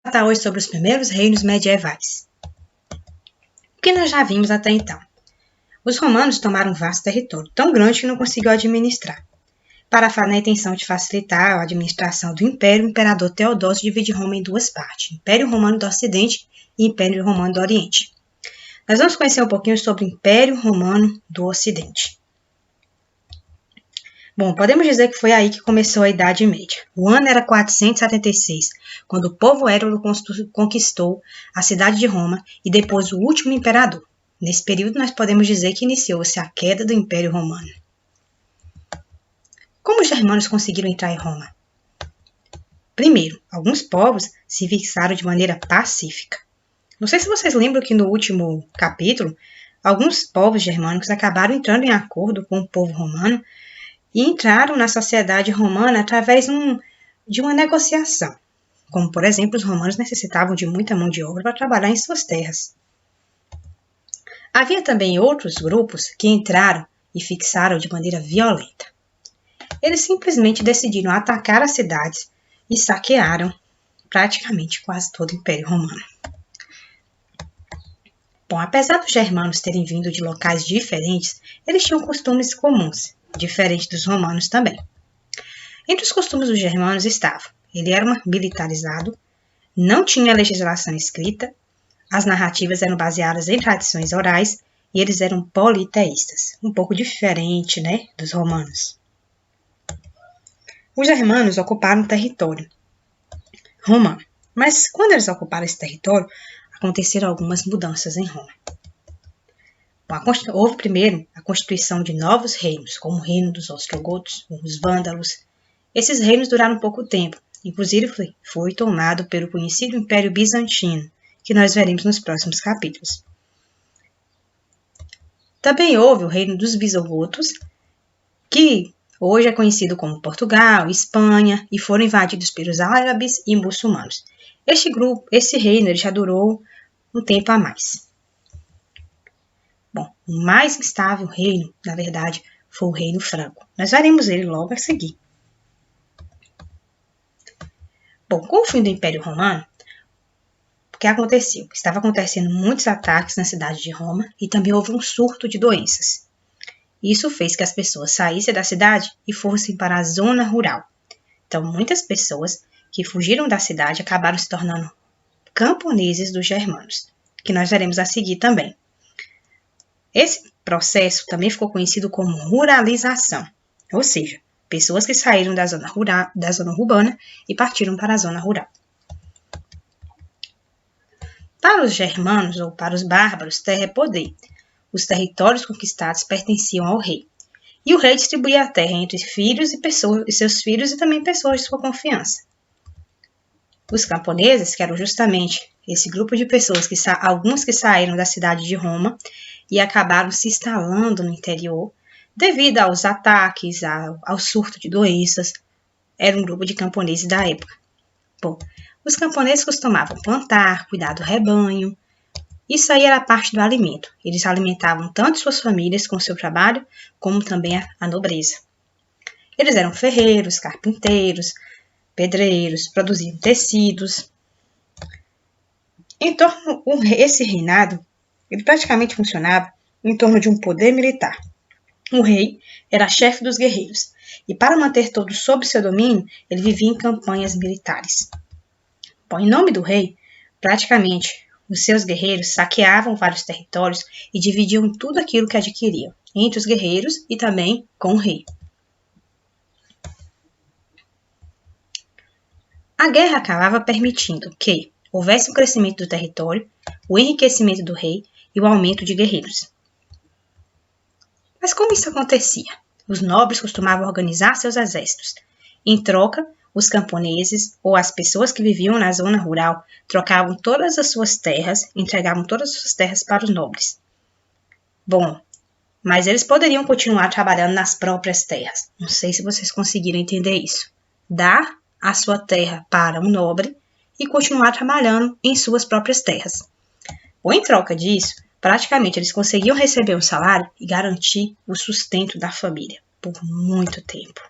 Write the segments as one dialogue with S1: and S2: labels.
S1: tratar hoje sobre os primeiros reinos medievais. O que nós já vimos até então? Os romanos tomaram um vasto território, tão grande que não conseguiu administrar. Na intenção de facilitar a administração do Império, o imperador Teodósio divide Roma em duas partes, Império Romano do Ocidente e Império Romano do Oriente. Nós vamos conhecer um pouquinho sobre o Império Romano do Ocidente. Bom, podemos dizer que foi aí que começou a Idade Média. O ano era 476, quando o povo Hérolo conquistou a cidade de Roma e depois o último imperador. Nesse período, nós podemos dizer que iniciou-se a queda do Império Romano. Como os germanos conseguiram entrar em Roma? Primeiro, alguns povos se fixaram de maneira pacífica. Não sei se vocês lembram que no último capítulo, alguns povos germânicos acabaram entrando em acordo com o povo romano e entraram na sociedade romana através de uma negociação. Como, por exemplo, os romanos necessitavam de muita mão de obra para trabalhar em suas terras. Havia também outros grupos que entraram e fixaram de maneira violenta. Eles simplesmente decidiram atacar as cidades e saquearam praticamente quase todo o Império Romano. Bom, apesar dos germanos terem vindo de locais diferentes, eles tinham costumes comuns, diferente dos romanos também. Entre os costumes dos germanos estava: ele era militarizado, não tinha legislação escrita, as narrativas eram baseadas em tradições orais e eles eram politeístas, um pouco diferente, dos romanos. Os germanos ocuparam o território romano, mas quando eles ocuparam esse território, aconteceram algumas mudanças em Roma. Houve primeiro a constituição de novos reinos, como o reino dos ostrogotos, os vândalos. Esses reinos duraram pouco tempo, inclusive foi tomado pelo conhecido Império Bizantino, que nós veremos nos próximos capítulos. Também houve o reino dos visigodos, que hoje é conhecido como Portugal, Espanha, e foram invadidos pelos árabes e muçulmanos. Esse reino ele já durou um tempo a mais. Bom, o mais instável reino, na verdade, foi o reino franco. Nós veremos ele logo a seguir. Bom, com o fim do Império Romano, o que aconteceu? Estava acontecendo muitos ataques na cidade de Roma e também houve um surto de doenças. Isso fez que as pessoas saíssem da cidade e fossem para a zona rural. Então, muitas pessoas que fugiram da cidade acabaram se tornando camponeses dos germanos, que nós veremos a seguir também. Esse processo também ficou conhecido como ruralização, ou seja, pessoas que saíram da zona urbana e partiram para a zona rural. Para os germanos ou para os bárbaros, terra é poder. Os territórios conquistados pertenciam ao rei. E o rei distribuía a terra entre filhos e seus filhos e também pessoas de sua confiança. Os camponeses, que eram justamente esse grupo de pessoas, alguns que saíram da cidade de Roma e acabaram se instalando no interior, devido aos ataques, ao surto de doenças, era um grupo de camponeses da época. Bom, os camponeses costumavam plantar, cuidar do rebanho. Isso aí era parte do alimento. Eles alimentavam tanto suas famílias com o seu trabalho, como também a nobreza. Eles eram ferreiros, carpinteiros, pedreiros, produziam tecidos. Esse reinado, ele praticamente funcionava em torno de um poder militar. O rei era chefe dos guerreiros, e para manter todos sob seu domínio, ele vivia em campanhas militares. Bom, em nome do rei, praticamente, os seus guerreiros saqueavam vários territórios e dividiam tudo aquilo que adquiriam, entre os guerreiros e também com o rei. A guerra acabava permitindo que houvesse um crescimento do território, o enriquecimento do rei e o aumento de guerreiros. Mas como isso acontecia? Os nobres costumavam organizar seus exércitos. Em troca, os camponeses ou as pessoas que viviam na zona rural trocavam todas as suas terras, entregavam todas as suas terras para os nobres. Bom, mas eles poderiam continuar trabalhando nas próprias terras. Não sei se vocês conseguiram entender isso. Dar a sua terra para um nobre e continuar trabalhando em suas próprias terras. Ou em troca disso, praticamente eles conseguiam receber um salário e garantir o sustento da família por muito tempo.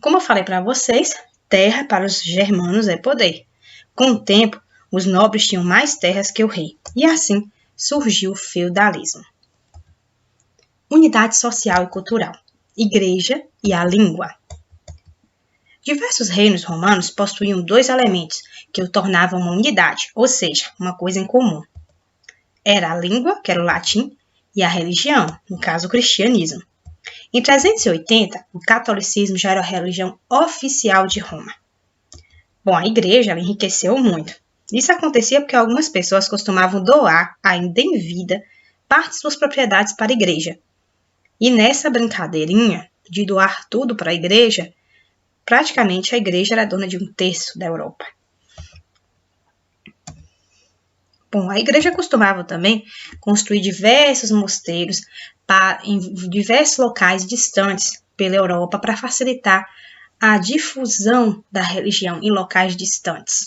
S1: Como eu falei para vocês, terra para os germanos é poder. Com o tempo, os nobres tinham mais terras que o rei, e assim surgiu o feudalismo. Unidade social e cultural. Igreja e a língua. Diversos reinos romanos possuíam dois elementos que o tornavam uma unidade, ou seja, uma coisa em comum. Era a língua, que era o latim, e a religião, no caso o cristianismo. Em 380, o catolicismo já era a religião oficial de Roma. Bom, a igreja enriqueceu muito. Isso acontecia porque algumas pessoas costumavam doar, ainda em vida, parte de suas propriedades para a igreja. E nessa brincadeirinha de doar tudo para a igreja, praticamente a igreja era dona de 1/3 da Europa. Bom, a igreja costumava também construir diversos mosteiros em diversos locais distantes pela Europa para facilitar a difusão da religião em locais distantes.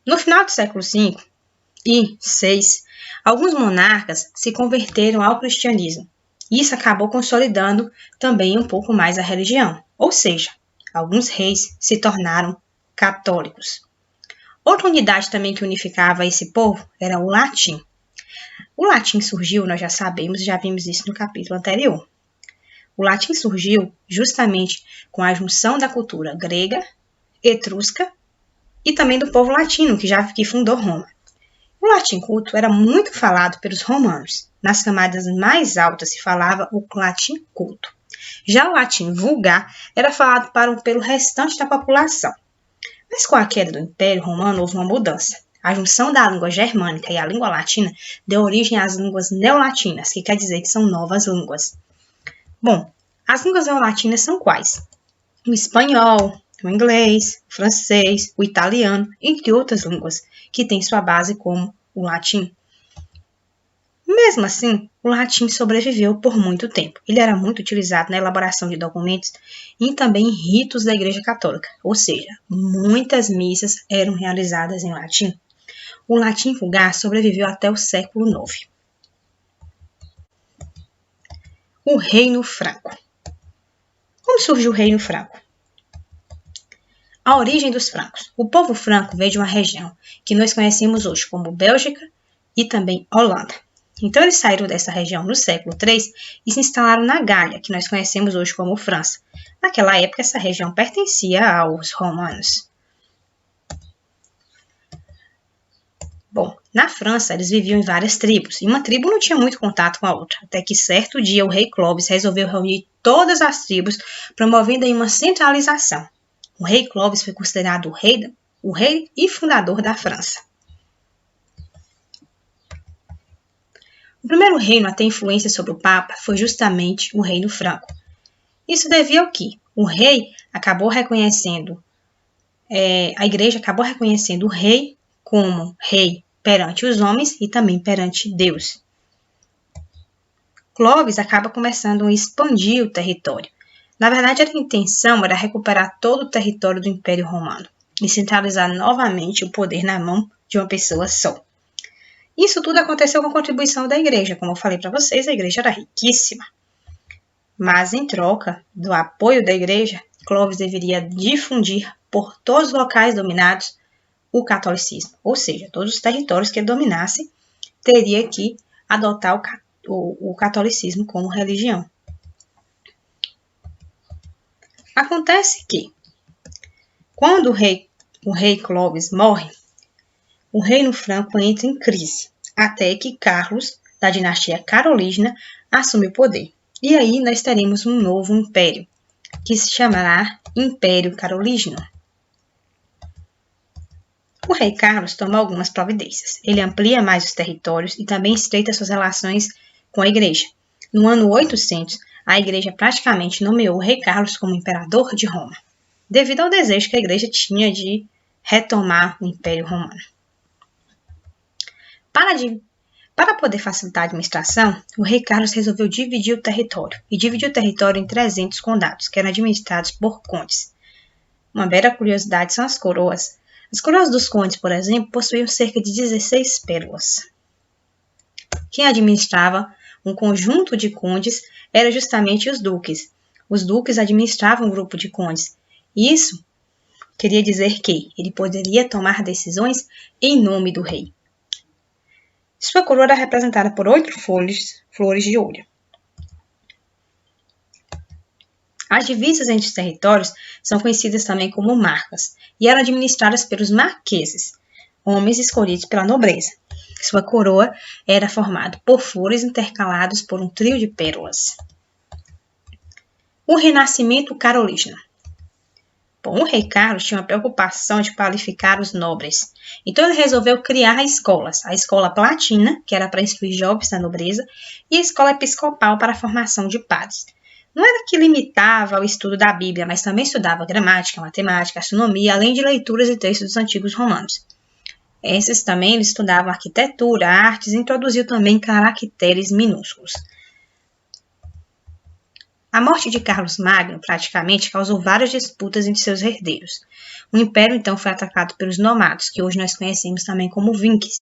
S1: No final do século V e VI, alguns monarcas se converteram ao cristianismo. Isso acabou consolidando também um pouco mais a religião, ou seja, alguns reis se tornaram católicos. Outra unidade também que unificava esse povo era o latim. O latim surgiu, nós já sabemos, já vimos isso no capítulo anterior. O latim surgiu justamente com a junção da cultura grega, etrusca e também do povo latino, que fundou Roma. O latim culto era muito falado pelos romanos. Nas camadas mais altas se falava o latim culto. Já o latim vulgar era falado pelo restante da população. Mas com a queda do Império Romano houve uma mudança. A junção da língua germânica e a língua latina deu origem às línguas neolatinas, que quer dizer que são novas línguas. Bom, as línguas neolatinas são quais? O espanhol, o inglês, o francês, o italiano, entre outras línguas, que têm sua base como o latim. Mesmo assim, o latim sobreviveu por muito tempo. Ele era muito utilizado na elaboração de documentos e também em ritos da Igreja Católica, ou seja, muitas missas eram realizadas em latim. O latim vulgar sobreviveu até o século IX. O Reino Franco. Como surgiu o Reino Franco? A origem dos francos. O povo franco veio de uma região que nós conhecemos hoje como Bélgica e também Holanda. Então, eles saíram dessa região no século III e se instalaram na Gália, que nós conhecemos hoje como França. Naquela época, essa região pertencia aos romanos. Bom, na França, eles viviam em várias tribos, e uma tribo não tinha muito contato com a outra, até que certo dia o rei Clovis resolveu reunir todas as tribos, promovendo aí uma centralização. O rei Clovis foi considerado o rei e fundador da França. O primeiro reino a ter influência sobre o Papa foi justamente o Reino Franco. Isso devia ao quê? O rei acabou reconhecendo, a igreja acabou reconhecendo o rei como rei perante os homens e também perante Deus. Clovis acaba começando a expandir o território. Na verdade, a intenção era recuperar todo o território do Império Romano e centralizar novamente o poder na mão de uma pessoa só. Isso tudo aconteceu com a contribuição da igreja. Como eu falei para vocês, a igreja era riquíssima. Mas, em troca do apoio da igreja, Clovis deveria difundir por todos os locais dominados o catolicismo. Ou seja, todos os territórios que ele dominasse, teria que adotar o catolicismo como religião. Acontece que, quando o rei Clovis morre, o reino franco entra em crise, até que Carlos, da dinastia carolígina, assume o poder. E aí nós teremos um novo império, que se chamará Império Carolígino. O rei Carlos toma algumas providências. Ele amplia mais os territórios e também estreita suas relações com a igreja. No ano 800, a igreja praticamente nomeou o rei Carlos como imperador de Roma, devido ao desejo que a igreja tinha de retomar o Império Romano. Para poder facilitar a administração, o rei Carlos resolveu dividir o território, e dividiu o território em 300 condados, que eram administrados por condes. Uma mera curiosidade são as coroas. As coroas dos condes, por exemplo, possuíam cerca de 16 pérolas. Quem administrava um conjunto de condes eram justamente os duques. Os duques administravam um grupo de condes. Isso queria dizer que ele poderia tomar decisões em nome do rei. Sua coroa era representada por 8 flores de ouro. As divisas entre os territórios são conhecidas também como marcas e eram administradas pelos marqueses, homens escolhidos pela nobreza. Sua coroa era formada por flores intercalados por um trio de pérolas. O Renascimento carolígeno. Bom, o rei Carlos tinha uma preocupação de qualificar os nobres. Então ele resolveu criar escolas. A escola palatina, que era para instruir jovens da nobreza, e a escola episcopal para a formação de padres. Não era que limitava ao estudo da Bíblia, mas também estudava gramática, matemática, astronomia, além de leituras e textos dos antigos romanos. Esses também eles estudavam arquitetura, artes e introduziu também caracteres minúsculos. A morte de Carlos Magno praticamente causou várias disputas entre seus herdeiros. O império então foi atacado pelos nomados, que hoje nós conhecemos também como vinques.